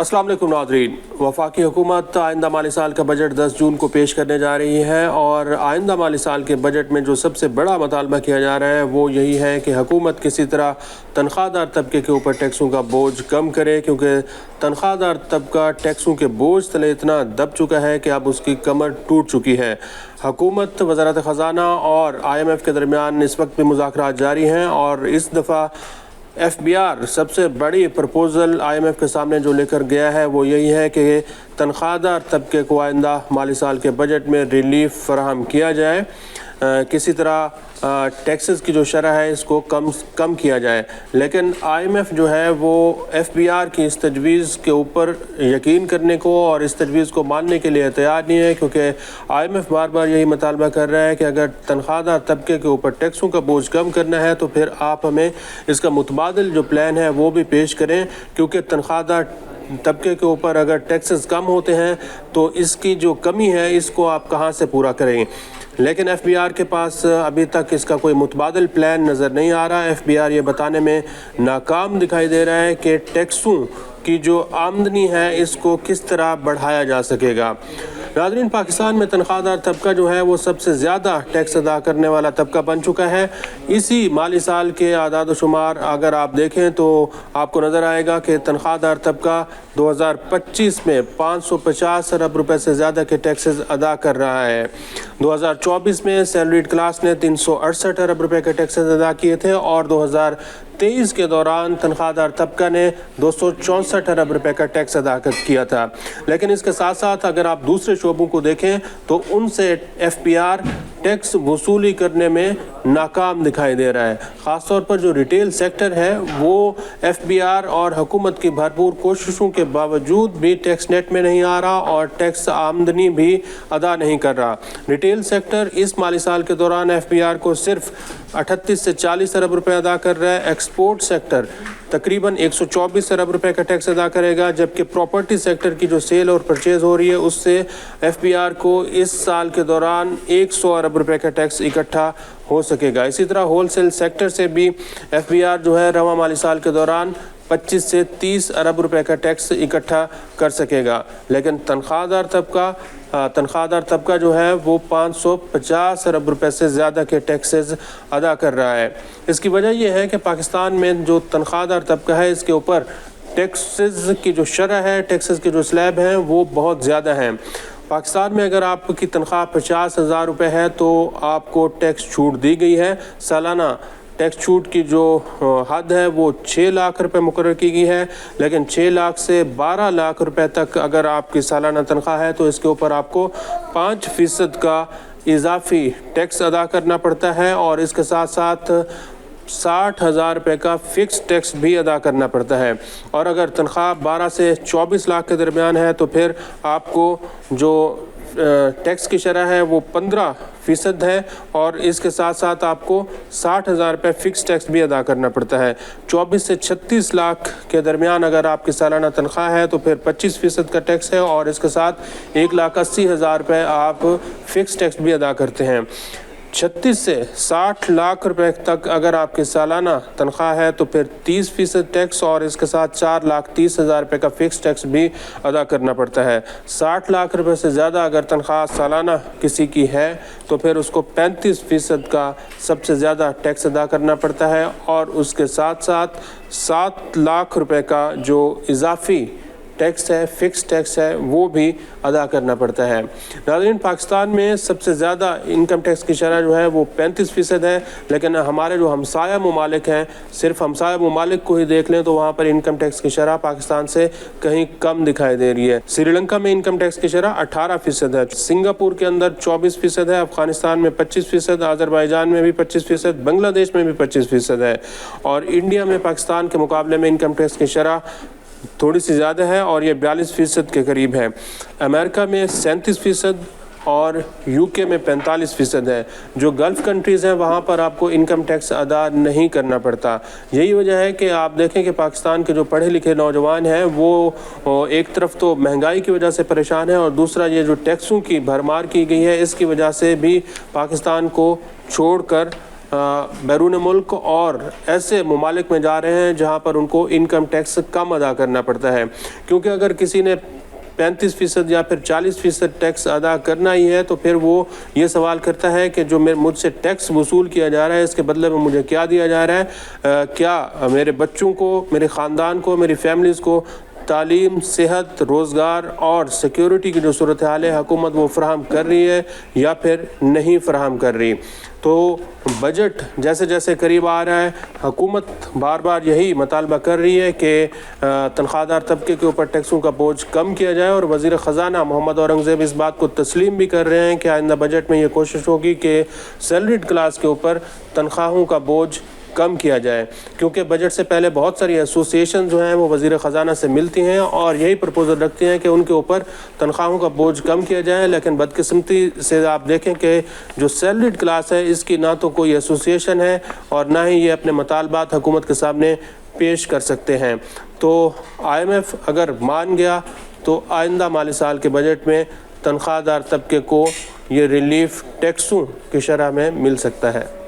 अस्सलाम वालेकुम नाज़रीन। वफाकी हुकूमत आइंदा माली साल का बजट 10 जून को पेश करने जा रही है और आइंदा माली साल के बजट में जो सबसे बड़ा मुतालबा किया जा रहा है वो यही है कि हुकूमत किसी तरह तनख्वाहदार तबके के ऊपर टैक्सों का बोझ कम करे, क्योंकि तनख्वाहदार तबका टैक्सों के बोझ तले इतना दब चुका है कि अब उसकी कमर टूट चुकी है। हुकूमत, वज़ारत ख़ज़ाना और IMF के दरमियान इस वक्त भी मुज़ाकरात जारी हैं और इस दफ़ा FBR सबसे बड़ी प्रपोज़ल IMF के सामने जो लेकर गया है वो यही है कि तनख्वाहदार तबके को आइंदा माली साल के बजट में रिलीफ फराहम किया जाए, किसी तरह टैक्सेस की जो शरह है इसको कम किया जाए। लेकिन IMF जो है वो FBR की इस तजवीज़ के ऊपर यकीन करने को और इस तजवीज़ को मानने के लिए तैयार नहीं है, क्योंकि IMF बार बार यही मुतालबा कर रहा है कि अगर तनख्वाहदार तबके के ऊपर टैक्सों का बोझ कम करना है तो फिर आप हमें इसका मुतबादिल जो प्लान है वो भी पेश करें, क्योंकि तनख्वाहदार तबके के ऊपर अगर टैक्सेस कम होते हैं तो इसकी जो कमी है इसको आप कहाँ से पूरा करें। लेकिन FBR के पास अभी तक इसका कोई मुतबादिल प्लान नज़र नहीं आ रहा। FBR ये बताने में नाकाम दिखाई दे रहा है कि टैक्सों की जो आमदनी है इसको किस तरह बढ़ाया जा सकेगा। नाज़रीन, पाकिस्तान में तनख्वाहदार तबका जो है वो सबसे ज़्यादा टैक्स अदा करने वाला तबका बन चुका है। इसी माली साल के आदाद शुमार अगर आप देखें तो आपको नज़र आएगा कि तनख्वाहदार तबका 2025 में 550 अरब रुपए से ज़्यादा के टैक्सेस अदा कर रहा है। 2024 में सैलरीड क्लास ने 368 अरब रुपए के टैक्सेस अदा किए थे और 2023 के दौरान तनख्वाहदार तबका ने 264 अरब रुपए का टैक्स अदा किया था। लेकिन इसके साथ साथ अगर आप दूसरे शोबों को देखें तो उनसे FBR टैक्स वसूली करने में नाकाम दिखाई दे रहा है। ख़ास तौर पर जो रिटेल सेक्टर है वो FBR और हुकूमत की भरपूर कोशिशों के बावजूद भी टैक्स नेट में नहीं आ रहा और टैक्स आमदनी भी अदा नहीं कर रहा। रिटेल सेक्टर इस माली साल के दौरान FBR को सिर्फ 38 से 40 अरब रुपए अदा कर रहा है। एक्सपोर्ट सेक्टर तकरीबन 124 अरब रुपए का टैक्स अदा करेगा, जबकि प्रॉपर्टी सेक्टर की जो सेल और परचेज़ हो रही है उससे FBR को इस साल के दौरान 100 अरब रुपए का टैक्स इकट्ठा हो सकेगा। इसी तरह होलसेल सेक्टर से भी FBR जो है रवा माली साल के दौरान 25 से 30 अरब रुपए का टैक्स इकट्ठा कर सकेगा। लेकिन तनख्वाहदार तबका जो है वो 550 अरब रुपए से ज़्यादा के टैक्सेस अदा कर रहा है। इसकी वजह यह है कि पाकिस्तान में जो तनख्वाहदार तबका है इसके ऊपर टैक्सेस की जो शरह है, टैक्सेस के जो स्लैब हैं वो बहुत ज़्यादा हैं। पाकिस्तान में अगर आपकी तनख्वाह 50,000 रुपये है तो आपको टैक्स छूट दी गई है। सालाना टैक्स छूट की जो हद है वो 6 लाख रुपए मुकर्रर की गई है, लेकिन 6 लाख से 12 लाख रुपए तक अगर आपकी सालाना तनख्वाह है तो इसके ऊपर आपको 5% का इजाफी टैक्स अदा करना पड़ता है और इसके साथ साथ 60,000 रुपये का फ़िक्स टैक्स भी अदा करना पड़ता है। और अगर तनख्वाह 12 से 24 लाख के दरमियान है तो फिर आपको जो टैक्स की शरह है वो 15% है और इसके साथ साथ आपको 60,000 रुपये फ़िक्स टैक्स भी अदा करना पड़ता है। 24 से 36 लाख के दरमियान अगर आपकी सालाना तनख्वाह है तो फिर 25% का टैक्स है और इसके साथ 1,80,000 रुपये आप फ़िक्स टैक्स भी अदा करते हैं। 36 से 60 लाख रुपए तक अगर आपकी सालाना तनख्वाह है तो फिर 30% टैक्स और इसके साथ 4,30,000 रुपये का फ़िक्स टैक्स भी अदा करना पड़ता है। 60 लाख रुपए से ज़्यादा अगर तनख्वाह सालाना किसी की है तो फिर उसको 35% का सबसे ज़्यादा टैक्स अदा करना पड़ता है और उसके साथ साथ 7 लाख रुपए का जो इजाफी टैक्स है, फ़िक्स टैक्स है, वो भी अदा करना पड़ता है। नाज़रीन, पाकिस्तान में सबसे ज़्यादा इनकम टैक्स की शरह जो है वो 35% है, लेकिन हमारे जो हमसाया ममालिक हैं, सिर्फ हमसाया ममालिक को ही देख लें तो वहाँ पर इनकम टैक्स की शरह पाकिस्तान से कहीं कम दिखाई दे रही है। श्रीलंका में इनकम टैक्स की शरह 18% है, सिंगापुर के अंदर 24% है, अफ़गानिस्तान में 25%, आज़रबाईजान में भी 25%, बांग्लादेश में भी 25% है और इंडिया में पाकिस्तान के मुकाबले में इनकम टैक्स की शरह थोड़ी सी ज़्यादा है और ये 42% के करीब है। अमेरिका में 37% और UK में 45% है। जो गल्फ़ कंट्रीज़ हैं वहाँ पर आपको इनकम टैक्स अदा नहीं करना पड़ता। यही वजह है कि आप देखें कि पाकिस्तान के जो पढ़े लिखे नौजवान हैं वो एक तरफ तो महंगाई की वजह से परेशान है और दूसरा ये जो टैक्सों की भरमार की गई है इसकी वजह से भी पाकिस्तान को छोड़कर بیرون ملک اور ایسے ممالک میں جا رہے ہیں جہاں پر ان کو انکم ٹیکس کم ادا کرنا پڑتا ہے، کیونکہ اگر کسی نے 35% یا پھر 40% ٹیکس ادا کرنا ہی ہے تو پھر وہ یہ سوال کرتا ہے کہ جو مجھ سے ٹیکس وصول کیا جا رہا ہے اس کے بدلے میں مجھے کیا دیا جا رہا ہے، کیا میرے بچوں کو، میرے خاندان کو، میری فیملیز کو تعلیم، صحت، روزگار اور سیکیورٹی کی جو صورتحال ہے حکومت وہ فراہم کر رہی ہے یا پھر نہیں فراہم کر رہی۔ تو بجٹ جیسے جیسے قریب آ رہا ہے حکومت بار بار یہی مطالبہ کر رہی ہے کہ تنخواہ دار طبقے کے اوپر ٹیکسوں کا بوجھ کم کیا جائے، اور وزیر خزانہ محمد اورنگزیب اس بات کو تسلیم بھی کر رہے ہیں کہ آئندہ بجٹ میں یہ کوشش ہوگی کہ سیلریڈ کلاس کے اوپر تنخواہوں کا بوجھ کم کیا جائے، کیونکہ بجٹ سے پہلے بہت ساری ایسوسیشن جو ہیں وہ وزیر خزانہ سے ملتی ہیں اور یہی پرپوزل رکھتی ہیں کہ ان کے اوپر تنخواہوں کا بوجھ کم کیا جائے، لیکن بدقسمتی سے آپ دیکھیں کہ جو سیلریڈ کلاس ہے اس کی نہ تو کوئی ایسوسیشن ہے اور نہ ہی یہ اپنے مطالبات حکومت کے سامنے پیش کر سکتے ہیں۔ تو IMF اگر مان گیا تو آئندہ مالی سال کے بجٹ میں تنخواہ دار طبقے کو یہ ریلیف ٹیکسوں کی شرح میں مل سکتا ہے۔